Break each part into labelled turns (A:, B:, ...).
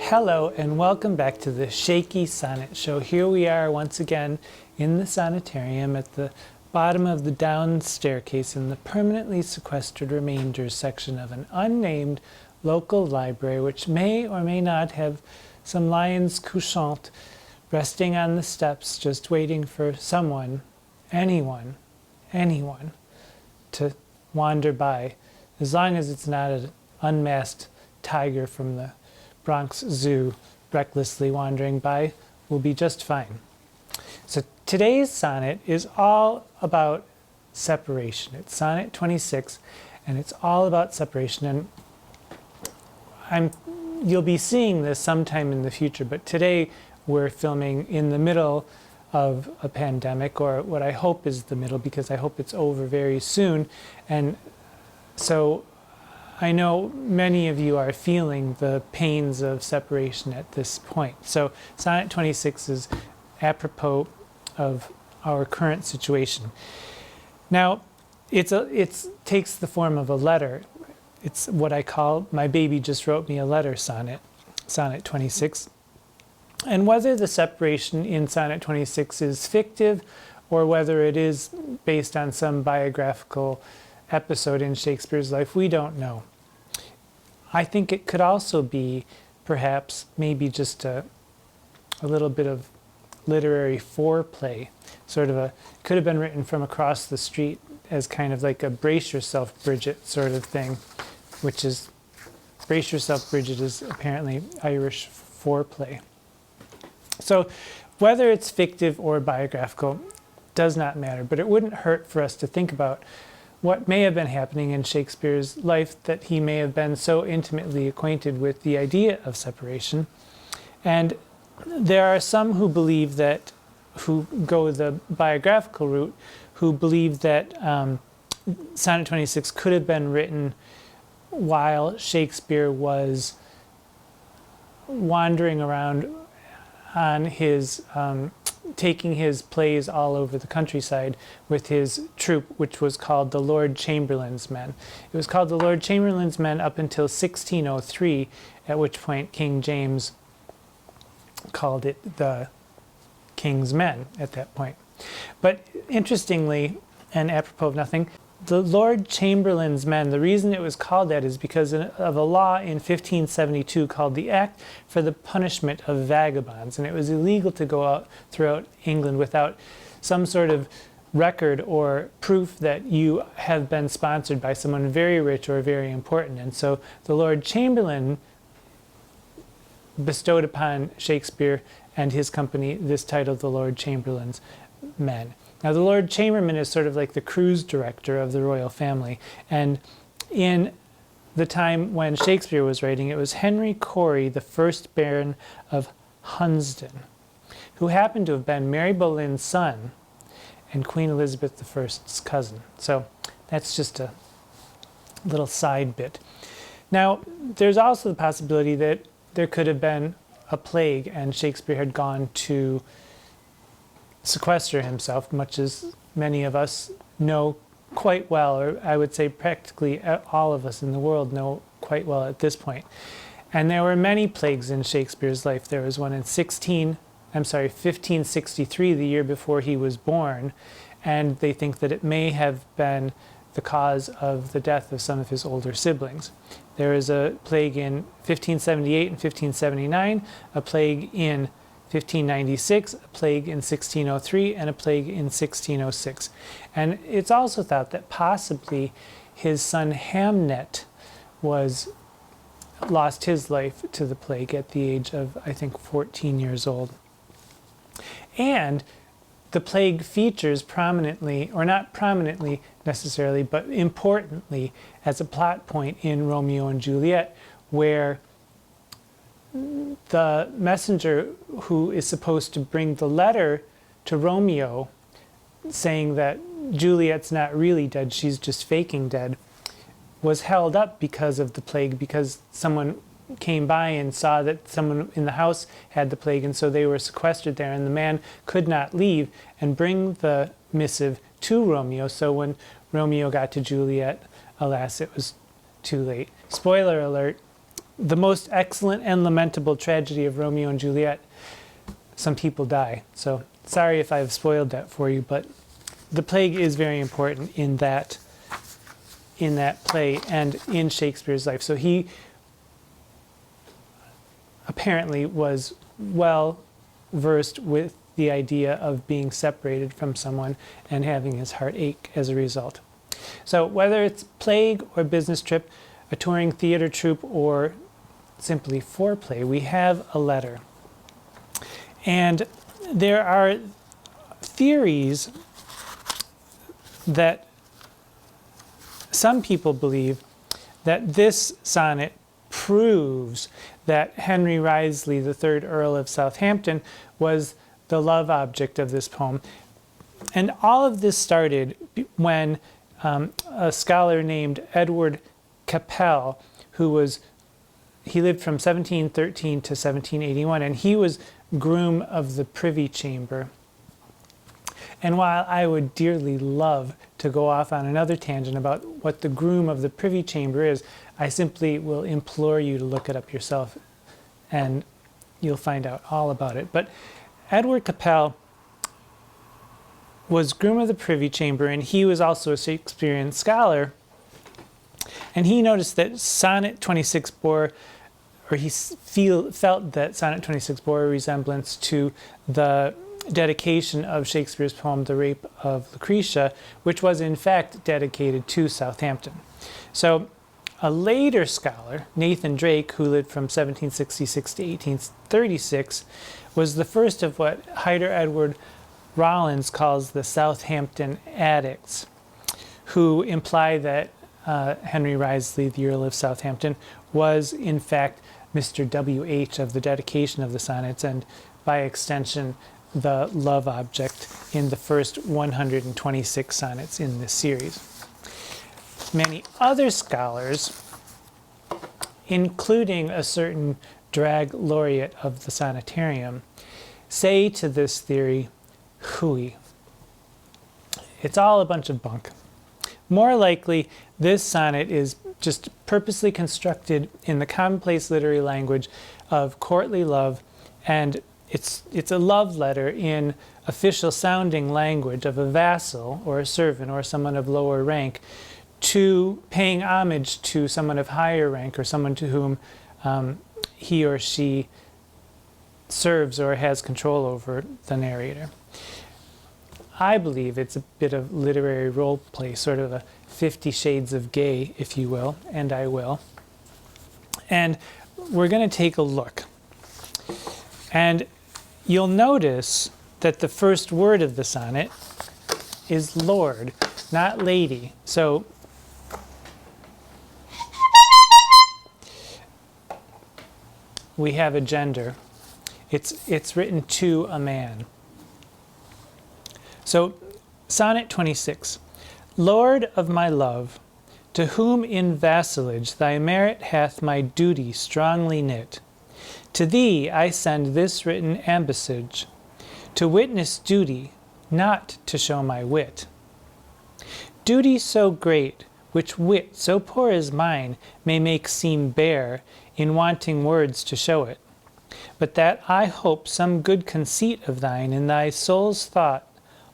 A: Hello and welcome back to the Shakey Sonnet Show. Here we are once again in the Sonnetarium at the bottom of the down staircase in the permanently sequestered remainders section of an unnamed local library which may or may not have some lions couchant resting on the steps just waiting for someone, anyone to wander by, as long as it's not an unmasked tiger from the Bronx Zoo recklessly wandering by, will be just fine. So today's sonnet is all about separation. It's Sonnet 26, and it's all about separation. And you'll be seeing this sometime in the future, but today we're filming in the middle of a pandemic, or what I hope is the middle, because I hope it's over very soon. And so I know many of you are feeling the pains of separation at this point. So Sonnet 26 is apropos of our current situation. Now, it takes the form of a letter. It's what I call My Baby Just Wrote Me a Letter sonnet, Sonnet 26. And whether the separation in Sonnet 26 is fictive or whether it is based on some biographical episode in Shakespeare's life, we don't know. I think it could also be perhaps maybe just a little bit of literary foreplay, could have been written from across the street as kind of like a brace yourself Bridget sort of thing, which is, brace yourself Bridget is apparently Irish foreplay. So whether it's fictive or biographical does not matter, but it wouldn't hurt for us to think about what may have been happening in Shakespeare's life, that he may have been so intimately acquainted with the idea of separation. And there are some who believe that, who go the biographical route, who believe that Sonnet 26 could have been written while Shakespeare was wandering around on his taking his plays all over the countryside with his troupe, which was called the Lord Chamberlain's Men. It was called the Lord Chamberlain's Men up until 1603, at which point King James called it the King's Men at that point. But interestingly, and apropos of nothing, the Lord Chamberlain's Men, the reason it was called that is because of a law in 1572 called the Act for the Punishment of Vagabonds. And it was illegal to go out throughout England without some sort of record or proof that you have been sponsored by someone very rich or very important. And so the Lord Chamberlain bestowed upon Shakespeare and his company this title, the Lord Chamberlain's Men. Now, the Lord Chamberlain is sort of like the cruise director of the royal family. And in the time when Shakespeare was writing, it was Henry Corey, the first Baron of Hunsdon, who happened to have been Mary Boleyn's son and Queen Elizabeth I's cousin. So that's just a little side bit. Now, there's also the possibility that there could have been a plague and Shakespeare had gone to sequester himself, much as many of us know quite well, or I would say practically all of us in the world know quite well at this point. And there were many plagues in Shakespeare's life. There was one in 1563, the year before he was born, and they think that it may have been the cause of the death of some of his older siblings. There is a plague in 1578 and 1579, a plague in 1596, a plague in 1603, and a plague in 1606. And it's also thought that possibly his son Hamnet lost his life to the plague at the age of, I think, 14 years old. And the plague features prominently, or not prominently necessarily, but importantly as a plot point in Romeo and Juliet, where the messenger who is supposed to bring the letter to Romeo saying that Juliet's not really dead, she's just faking dead, was held up because of the plague, because someone came by and saw that someone in the house had the plague, and so they were sequestered there, and the man could not leave and bring the missive to Romeo. So when Romeo got to Juliet, alas, it was too late. Spoiler alert, the most excellent and lamentable tragedy of Romeo and Juliet, some people die. So sorry if I've spoiled that for you, but the plague is very important in that play and in Shakespeare's life. So he apparently was well versed with the idea of being separated from someone and having his heart ache as a result. So whether it's plague or business trip, a touring theater troupe, or simply foreplay, we have a letter. And there are theories that some people believe that this sonnet proves that Henry Wriothesley, the third Earl of Southampton, was the love object of this poem. And all of this started when a scholar named Edward Capel, he lived from 1713 to 1781, and he was groom of the Privy Chamber. And while I would dearly love to go off on another tangent about what the groom of the Privy Chamber is, I simply will implore you to look it up yourself, and you'll find out all about it. But Edward Capel was groom of the Privy Chamber, and he was also a Shakespearean scholar. And he noticed that Sonnet 26 bore, or he felt that Sonnet 26 bore a resemblance to the dedication of Shakespeare's poem, The Rape of Lucretia, which was in fact dedicated to Southampton. So a later scholar, Nathan Drake, who lived from 1766 to 1836, was the first of what Hyder Edward Rollins calls the Southampton addicts, who imply that Henry Wriothesley, the Earl of Southampton, was in fact Mr. W.H. of the dedication of the sonnets, and by extension the love object in the first 126 sonnets in this series. Many other scholars, including a certain drag laureate of the Sonnetarium, say to this theory, hooey. It's all a bunch of bunk. More likely, this sonnet is just purposely constructed in the commonplace literary language of courtly love, and it's a love letter in official sounding language of a vassal or a servant or someone of lower rank to paying homage to someone of higher rank or someone to whom he or she serves or has control over, the narrator. I believe it's a bit of literary role play, sort of a 50 Shades of Gay, if you will, and I will. And we're going to take a look. And you'll notice that the first word of the sonnet is Lord, not lady. So we have a gender. It's written to a man. So, Sonnet 26. Lord of my love, to whom in vassalage thy merit hath my duty strongly knit, to thee I send this written ambassage, to witness duty, not to show my wit. Duty so great, which wit so poor as mine may make seem bare, in wanting words to show it, but that I hope some good conceit of thine in thy soul's thought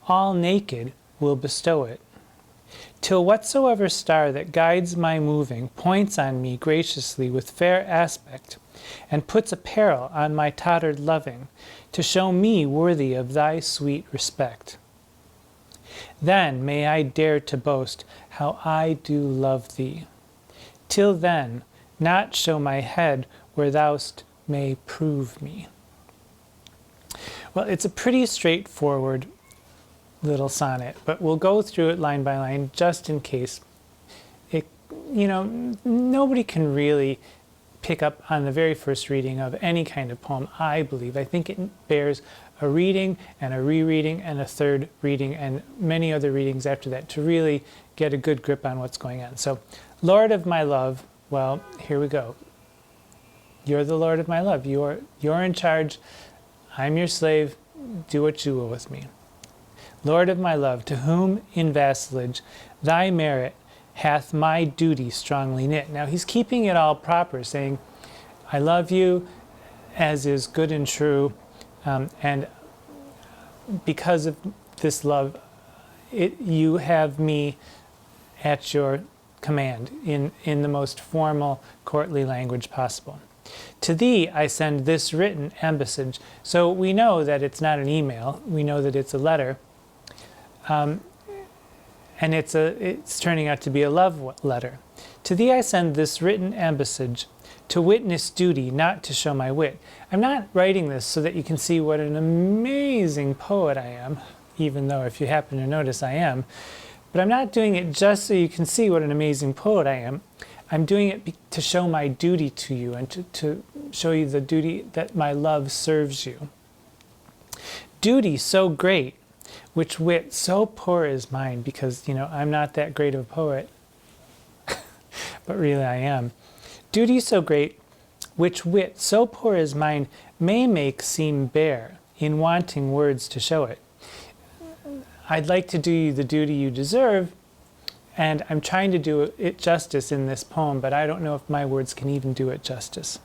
A: all naked will bestow it, till whatsoever star that guides my moving points on me graciously with fair aspect, and puts apparel on my tottered loving, to show me worthy of thy sweet respect. Then may I dare to boast how I do love thee. Till then, not show my head where thou'st may prove me. Well, it's a pretty straightforward little sonnet, but we'll go through it line by line just in case. Nobody can really pick up on the very first reading of any kind of poem, I believe. I think it bears a reading and a rereading and a third reading and many other readings after that to really get a good grip on what's going on. So, Lord of my love, well, here we go. You're the Lord of my love. You're in charge. I'm your slave. Do what you will with me. Lord of my love, to whom in vassalage thy merit hath my duty strongly knit. Now he's keeping it all proper, saying, I love you, as is good and true, and because of this love, you have me at your command in the most formal, courtly language possible. To thee I send this written ambassage. So we know that it's not an email. We know that it's a letter. And it's turning out to be a love letter. To thee I send this written ambassage, to witness duty, not to show my wit. I'm not writing this so that you can see what an amazing poet I am, even though if you happen to notice I am. But I'm not doing it just so you can see what an amazing poet I am. I'm doing it to show my duty to you and to show you the duty that my love serves you. Duty so great, which wit so poor is mine, because, I'm not that great of a poet, but really I am. Duty so great, which wit so poor is mine, may make seem bare, in wanting words to show it. I'd like to do you the duty you deserve, and I'm trying to do it justice in this poem, but I don't know if my words can even do it justice.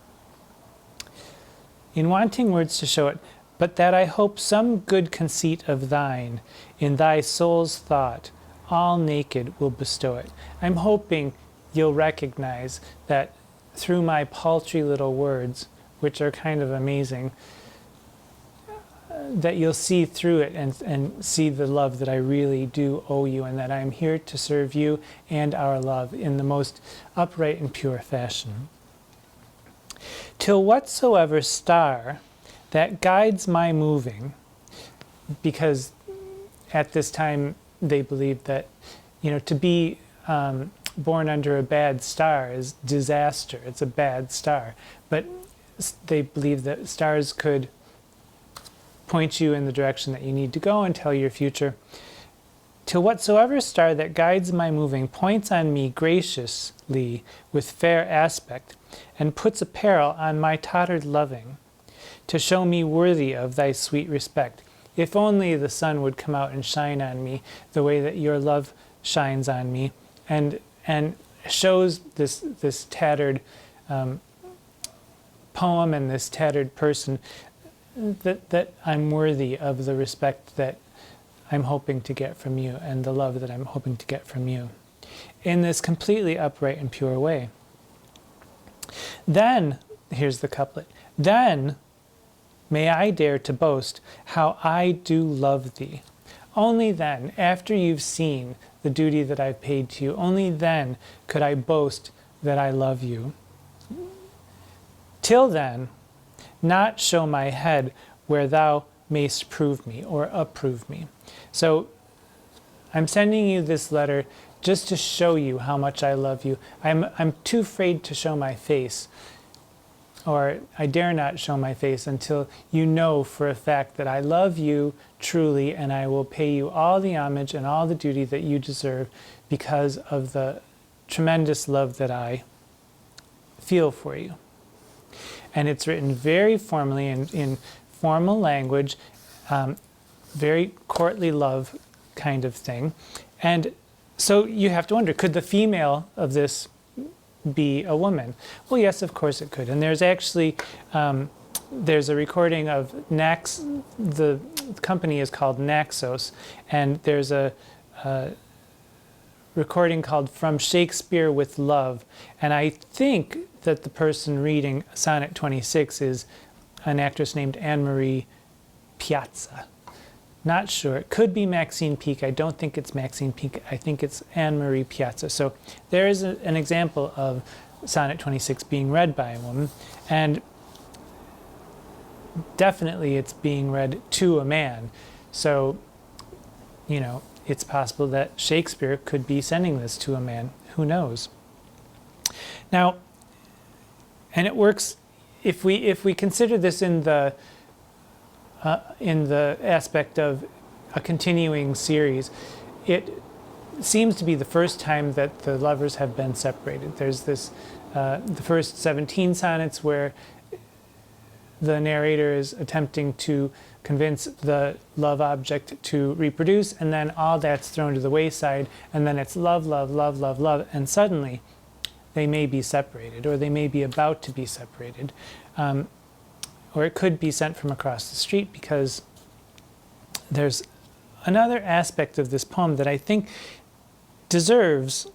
A: In wanting words to show it, but that I hope some good conceit of thine, in thy soul's thought, all naked will bestow it. I'm hoping you'll recognize that through my paltry little words, which are kind of amazing, that you'll see through it and see the love that I really do owe you, and that I'm here to serve you and our love in the most upright and pure fashion. Till whatsoever star that guides my moving, because at this time they believed that, to be born under a bad star is disaster. It's a bad star. But they believed that stars could point you in the direction that you need to go and tell your future. Till whatsoever star that guides my moving points on me graciously with fair aspect, and puts a peril on my tottered loving, to show me worthy of thy sweet respect. If only the sun would come out and shine on me the way that your love shines on me, and shows this tattered poem and this tattered person that I'm worthy of the respect that I'm hoping to get from you, and the love that I'm hoping to get from you, in this completely upright and pure way. Then, here's the couplet, then may I dare to boast how I do love thee. Only then, after you've seen the duty that I've paid to you, only then could I boast that I love you. Till then, not show my head where thou mayst prove me or approve me. So I'm sending you this letter just to show you how much I love you. I'm too afraid to show my face, or I dare not show my face until you know for a fact that I love you truly, and I will pay you all the homage and all the duty that you deserve because of the tremendous love that I feel for you. And it's written very formally in formal language, very courtly love kind of thing. And so you have to wonder, could the female of this be a woman? Well, yes, of course it could. And there's actually, there's a recording of the company is called Naxos, and there's a recording called From Shakespeare with Love. And I think that the person reading Sonnet 26 is an actress named Anne-Marie Piazza. Not sure. It could be Maxine Peake. I don't think it's Maxine Peake. I think it's Anne-Marie Piazza. So there is an example of Sonnet 26 being read by a woman, and definitely it's being read to a man. So, it's possible that Shakespeare could be sending this to a man. Who knows? Now, and it works if we consider this in the aspect of a continuing series. It seems to be the first time that the lovers have been separated. There's this the first 17 sonnets where the narrator is attempting to convince the love object to reproduce, and then all that's thrown to the wayside, and then it's love, love, love, love, love, and suddenly they may be separated, or they may be about to be separated. Or it could be sent from across the street, because there's another aspect of this poem that I think deserves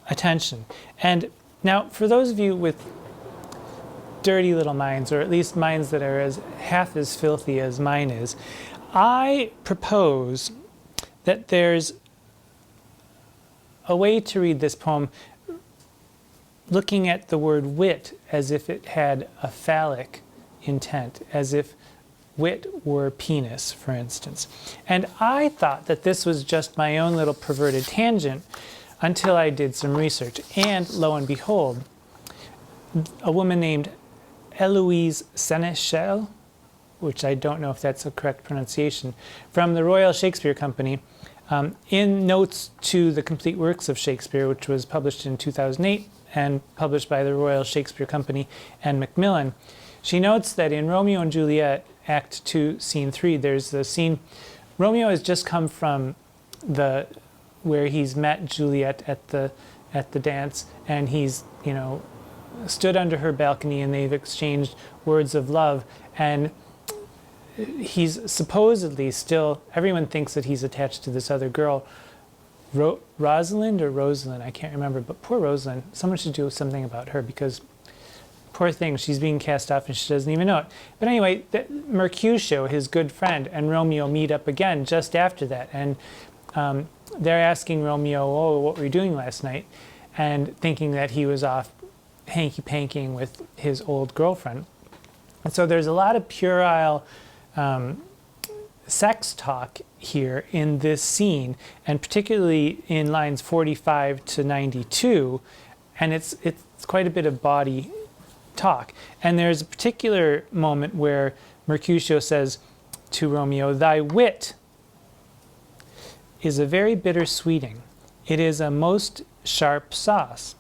A: attention. And now, for those of you with dirty little minds, or at least minds that are half as filthy as mine is, I propose that there's a way to read this poem looking at the word wit as if it had a phallic intent, as if wit were penis, for instance. And I thought that this was just my own little perverted tangent until I did some research. And lo and behold, a woman named Eloise Seneschal, which I don't know if that's a correct pronunciation, from the Royal Shakespeare Company, in Notes to the Complete Works of Shakespeare, which was published in 2008 and published by the Royal Shakespeare Company and Macmillan, she notes that in Romeo and Juliet, Act 2, Scene 3, there's the scene, Romeo has just come from where he's met Juliet at the dance, and he's, stood under her balcony, and they've exchanged words of love, and he's supposedly still, everyone thinks that he's attached to this other girl, Rosalind, I can't remember, but poor Rosalind, someone should do something about her, because poor thing, she's being cast off and she doesn't even know it. But anyway, Mercutio, his good friend, and Romeo meet up again just after that, and they're asking Romeo, oh, what were you doing last night? And thinking that he was off hanky-pankying with his old girlfriend. And so there's a lot of puerile sex talk here in this scene, and particularly in lines 45 to 92, and it's quite a bit of body talk. And there's a particular moment where Mercutio says to Romeo, "Thy wit is a very bitter sweeting. It is a most sharp sauce."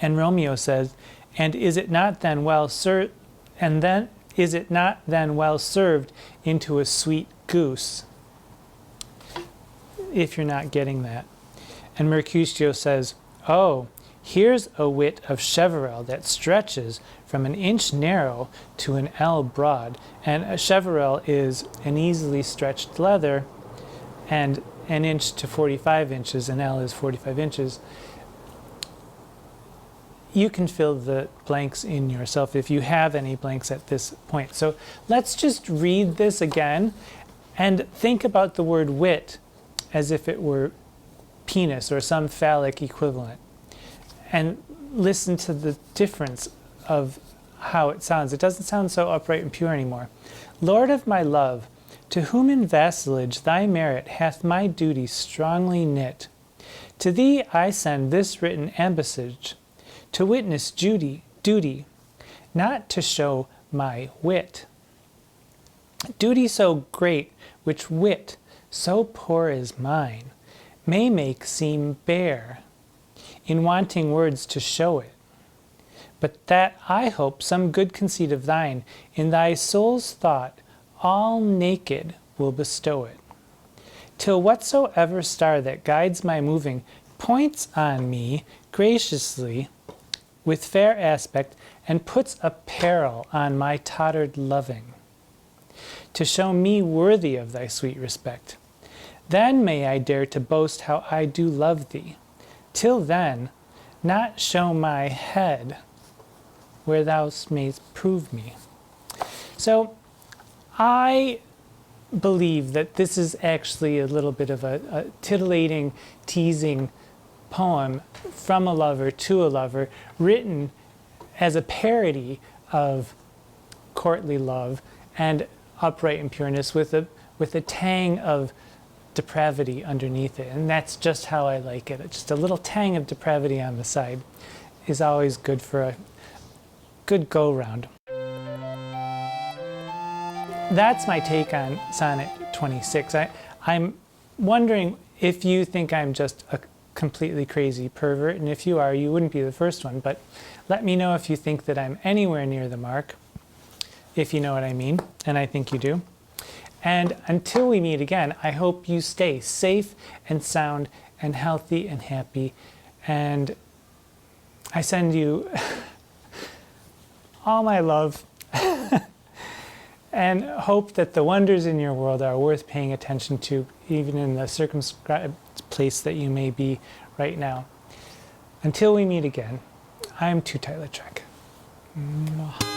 A: And Romeo says, "And is it not then well served? And then is it not then well served into a sweet goose?" If you're not getting that. And Mercutio says, "Oh, here's a wit of cheverel that stretches from an inch narrow to an ell broad." And a cheverel is an easily stretched leather, and an inch to 45 inches, an ell is 45 inches. You can fill the blanks in yourself if you have any blanks at this point. So let's just read this again and think about the word wit as if it were penis or some phallic equivalent, and listen to the difference of how it sounds. It doesn't sound so upright and pure anymore. "Lord of my love, to whom in vassalage thy merit hath my duty strongly knit, to thee I send this written ambassage, to witness duty, not to show my wit. Duty so great, which wit so poor as mine may make seem bare, in wanting words to show it. But that I hope some good conceit of thine, in thy soul's thought, all naked will bestow it, till whatsoever star that guides my moving points on me graciously with fair aspect, and puts a peril on my tottered loving, to show me worthy of thy sweet respect. Then may I dare to boast how I do love thee. Till then, not show my head where thou mayst prove me." So I believe that this is actually a little bit of a titillating, teasing poem from a lover to a lover, written as a parody of courtly love and upright and pureness, with a tang of depravity underneath it. And that's just how I like it. Just a little tang of depravity on the side is always good for a good go-round. That's my take on Sonnet 26. I'm wondering if you think I'm just a completely crazy pervert, and if you are, you wouldn't be the first one, but let me know if you think that I'm anywhere near the mark, if you know what I mean, and I think you do. And until we meet again, I hope you stay safe and sound and healthy and happy, and I send you all my love and hope that the wonders in your world are worth paying attention to, even in the circumscribed place that you may be right now. Until we meet again, I'm Tootight Lautrec.